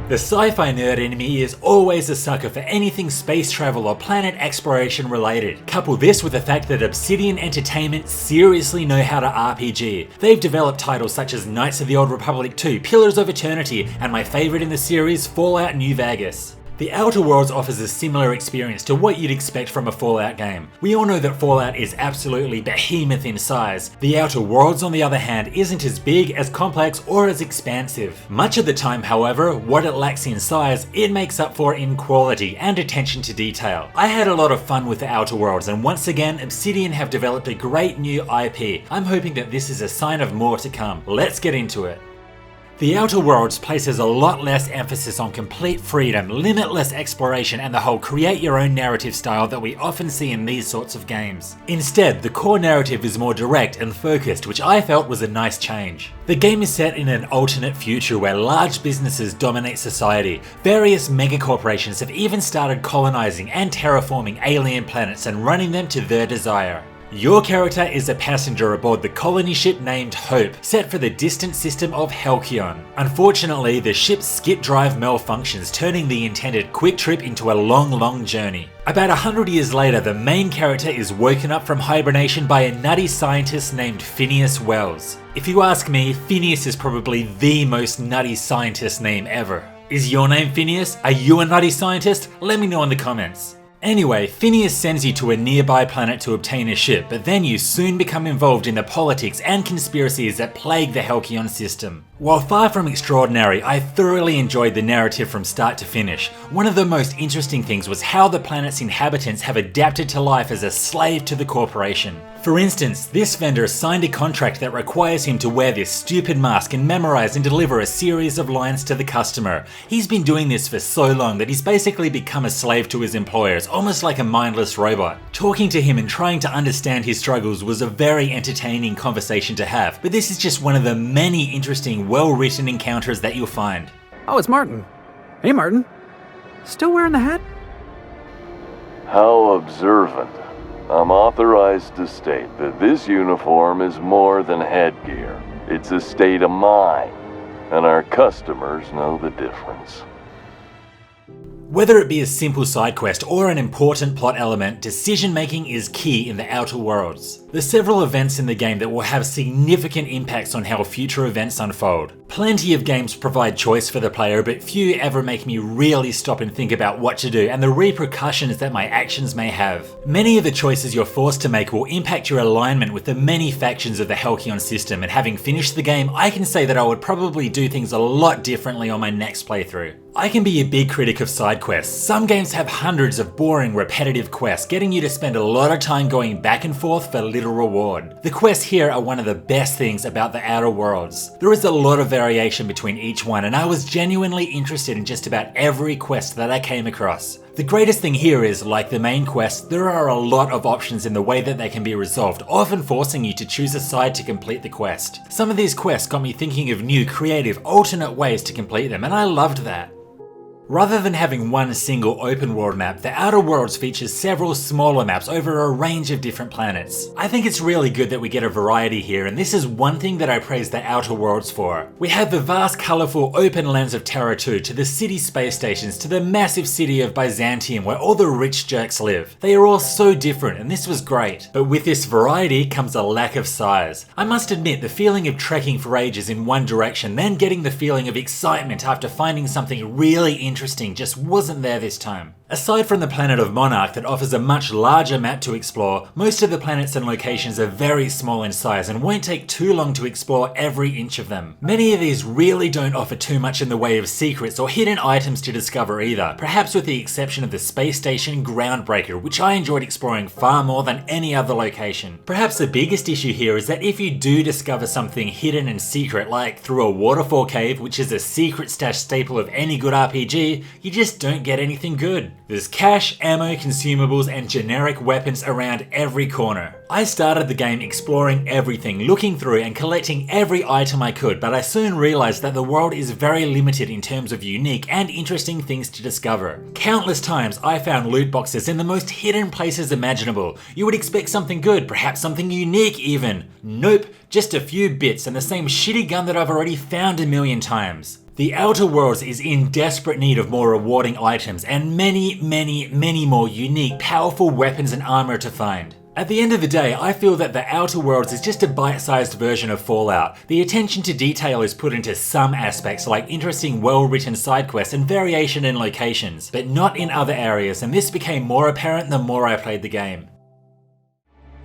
The sci-fi nerd in me is always a sucker for anything space travel or planet exploration related. Couple this with the fact that Obsidian Entertainment seriously know how to RPG. They've developed titles such as Knights of the Old Republic 2, Pillars of Eternity, and my favourite in the series, Fallout New Vegas. The Outer Worlds offers a similar experience to what you'd expect from a Fallout game. We all know that Fallout is absolutely behemoth in size. The Outer Worlds, on the other hand, isn't as big, as complex, or as expansive. Much of the time, however, what it lacks in size, it makes up for in quality and attention to detail. I had a lot of fun with the Outer Worlds, and once again, Obsidian have developed a great new IP. I'm hoping that this is a sign of more to come. Let's get into it. The Outer Worlds places a lot less emphasis on complete freedom, limitless exploration, and the whole create your own narrative style that we often see in these sorts of games. Instead, the core narrative is more direct and focused, which I felt was a nice change. The game is set in an alternate future where large businesses dominate society. Various megacorporations have even started colonizing and terraforming alien planets and running them to their desire. Your character is a passenger aboard the colony ship named Hope, set for the distant system of Halcyon. Unfortunately, the ship's skip drive malfunctions, turning the intended quick trip into a long journey. About 100 years later, the main character is woken up from hibernation by a nutty scientist named Phineas Wells. If you ask me, Phineas is probably the most nutty scientist name ever. Is your name Phineas? Are you a nutty scientist? Let me know in the comments. Anyway, Phineas sends you to a nearby planet to obtain a ship, but then you soon become involved in the politics and conspiracies that plague the Halcyon system. While far from extraordinary, I thoroughly enjoyed the narrative from start to finish. One of the most interesting things was how the planet's inhabitants have adapted to life as a slave to the corporation. For instance, this vendor signed a contract that requires him to wear this stupid mask and memorize and deliver a series of lines to the customer. He's been doing this for so long that he's basically become a slave to his employers, almost like a mindless robot. Talking to him and trying to understand his struggles was a very entertaining conversation to have, but this is just one of the many interesting, well-written encounters that you'll find. Oh, it's Martin. Hey, Martin. Still wearing the hat? How observant. I'm authorized to state that this uniform is more than headgear. It's a state of mind, and our customers know the difference. Whether it be a simple side quest or an important plot element, decision making is key in the Outer Worlds. There's several events in the game that will have significant impacts on how future events unfold. Plenty of games provide choice for the player, but few ever make me really stop and think about what to do and the repercussions that my actions may have. Many of the choices you're forced to make will impact your alignment with the many factions of the Halcyon system, and having finished the game, I can say that I would probably do things a lot differently on my next playthrough. I can be a big critic of side quests. Some games have hundreds of boring, repetitive quests, getting you to spend a lot of time going back and forth for little reward. The quests here are one of the best things about the Outer Worlds. There is a lot of variation between each one, and I was genuinely interested in just about every quest that I came across. The greatest thing here is, like the main quest, there are a lot of options in the way that they can be resolved, often forcing you to choose a side to complete the quest. Some of these quests got me thinking of new, creative, alternate ways to complete them, and I loved that. Rather than having one single open world map, the Outer Worlds features several smaller maps over a range of different planets. I think it's really good that we get a variety here, and this is one thing that I praise the Outer Worlds for. We have the vast, colourful open lands of Terra 2, to the city space stations, to the massive city of Byzantium where all the rich jerks live. They are all so different, and this was great. But with this variety comes a lack of size. I must admit, the feeling of trekking for ages in one direction, then getting the feeling of excitement after finding something really interesting just wasn't there this time. Aside from the planet of Monarch that offers a much larger map to explore, most of the planets and locations are very small in size and won't take too long to explore every inch of them. Many of these really don't offer too much in the way of secrets or hidden items to discover either, perhaps with the exception of the space station Groundbreaker, which I enjoyed exploring far more than any other location. Perhaps the biggest issue here is that if you do discover something hidden and secret, like through a waterfall cave, which is a secret stash staple of any good RPG, you just don't get anything good. There's cash, ammo, consumables, and generic weapons around every corner. I started the game exploring everything, looking through and collecting every item I could, but I soon realized that the world is very limited in terms of unique and interesting things to discover. Countless times I found loot boxes in the most hidden places imaginable. You would expect something good, perhaps something unique even. Nope, just a few bits and the same shitty gun that I've already found a million times. The Outer Worlds is in desperate need of more rewarding items and many more unique, powerful weapons and armor to find. At the end of the day, I feel that the Outer Worlds is just a bite-sized version of Fallout. The attention to detail is put into some aspects like interesting, well-written side quests and variation in locations, but not in other areas, and this became more apparent the more I played the game.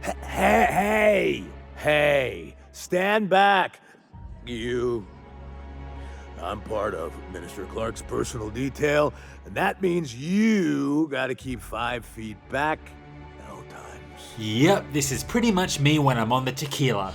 Hey, stand back, you. I'm part of Minister Clark's personal detail, and that means you gotta keep 5 feet back at all times. Yep, this is pretty much me when I'm on the tequila.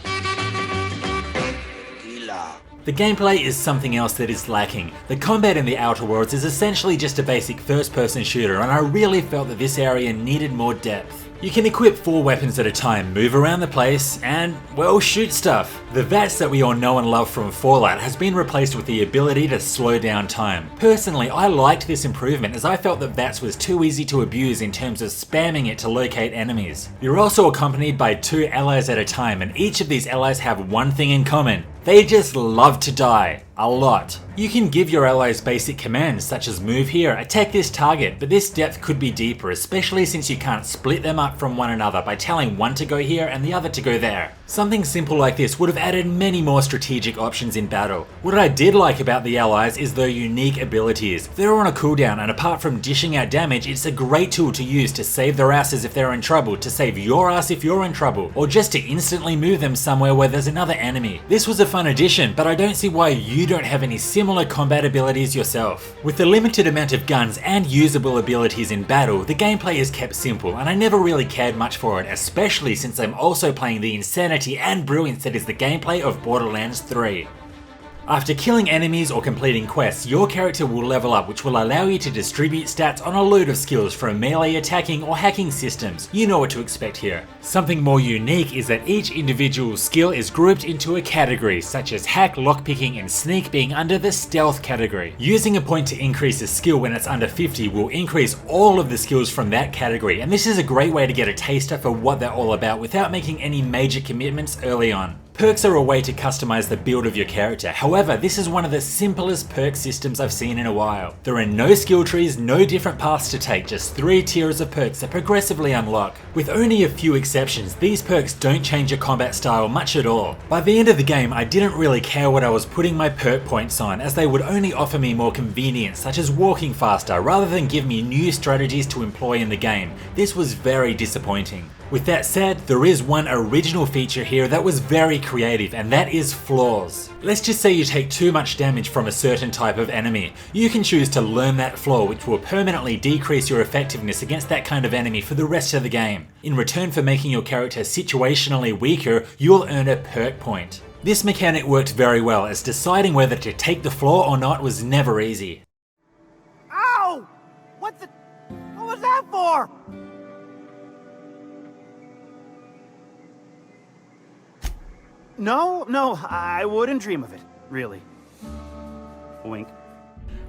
The gameplay is something else that is lacking. The combat in the Outer Worlds is essentially just a basic first-person shooter, and I really felt that this area needed more depth. You can equip 4 weapons at a time, move around the place, and, well, shoot stuff. The VATS that we all know and love from Fallout has been replaced with the ability to slow down time. Personally, I liked this improvement as I felt that VATS was too easy to abuse in terms of spamming it to locate enemies. You're also accompanied by 2 allies at a time, and each of these allies have one thing in common. They just love to die. A lot. You can give your allies basic commands such as move here, attack this target, but this depth could be deeper, especially since you can't split them up from one another by telling one to go here and the other to go there. Something simple like this would have added many more strategic options in battle. What I did like about the allies is their unique abilities. They're on a cooldown, and apart from dishing out damage, it's a great tool to use to save their asses if they're in trouble, to save your ass if you're in trouble, or just to instantly move them somewhere where there's another enemy. This was a fun addition, but I don't see why you don't have any similar combat abilities yourself. With the limited amount of guns and usable abilities in battle, the gameplay is kept simple, and I never really cared much for it, especially since I'm also playing the insanity and brilliance that is the gameplay of Borderlands 3. After killing enemies or completing quests, your character will level up, which will allow you to distribute stats on a load of skills from melee attacking or hacking systems. You know what to expect here. Something more unique is that each individual skill is grouped into a category, such as hack, lockpicking, and sneak being under the stealth category. Using a point to increase a skill when it's under 50 will increase all of the skills from that category, and this is a great way to get a taster for what they're all about without making any major commitments early on. Perks are a way to customize the build of your character. However, this is one of the simplest perk systems I've seen in a while. There are no skill trees, no different paths to take, just 3 tiers of perks that progressively unlock. With only a few exceptions, these perks don't change your combat style much at all. By the end of the game, I didn't really care what I was putting my perk points on, as they would only offer me more convenience, such as walking faster, rather than give me new strategies to employ in the game. This was very disappointing. With that said, there is one original feature here that was very creative, and that is flaws. Let's just say you take too much damage from a certain type of enemy. You can choose to learn that flaw, which will permanently decrease your effectiveness against that kind of enemy for the rest of the game. In return for making your character situationally weaker, you'll earn a perk point. This mechanic worked very well, as deciding whether to take the flaw or not was never easy. Ow! What was that for? No, I wouldn't dream of it, really. Wink.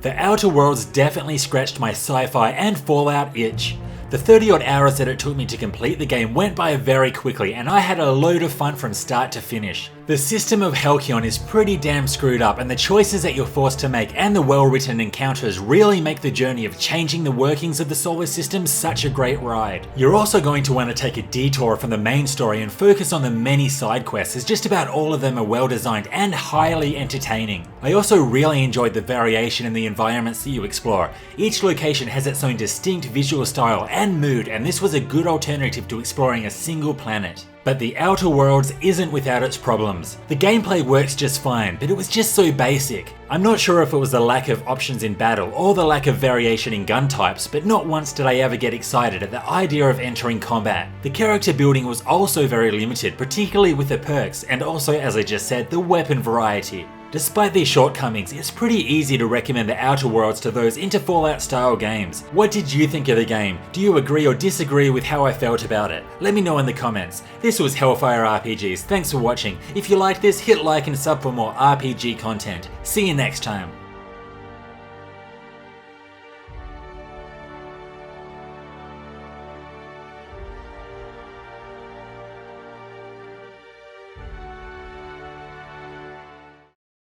The Outer Worlds definitely scratched my Sci-Fi and Fallout itch. The 30 odd hours that it took me to complete the game went by very quickly, and I had a load of fun from start to finish. The system of Halcyon is pretty damn screwed up, and the choices that you're forced to make and the well-written encounters really make the journey of changing the workings of the solar system such a great ride. You're also going to want to take a detour from the main story and focus on the many side quests, as just about all of them are well designed and highly entertaining. I also really enjoyed the variation in the environments that you explore. Each location has its own distinct visual style and mood, and this was a good alternative to exploring a single planet. But the Outer Worlds isn't without its problems. The gameplay works just fine, but it was just so basic. I'm not sure if it was the lack of options in battle or the lack of variation in gun types, but not once did I ever get excited at the idea of entering combat. The character building was also very limited, particularly with the perks, and also, as I just said, the weapon variety. Despite these shortcomings, it's pretty easy to recommend the Outer Worlds to those into Fallout style games. What did you think of the game? Do you agree or disagree with how I felt about it? Let me know in the comments. This was Hellfire RPGs, thanks for watching. If you liked this, hit like and sub for more RPG content. See you next time.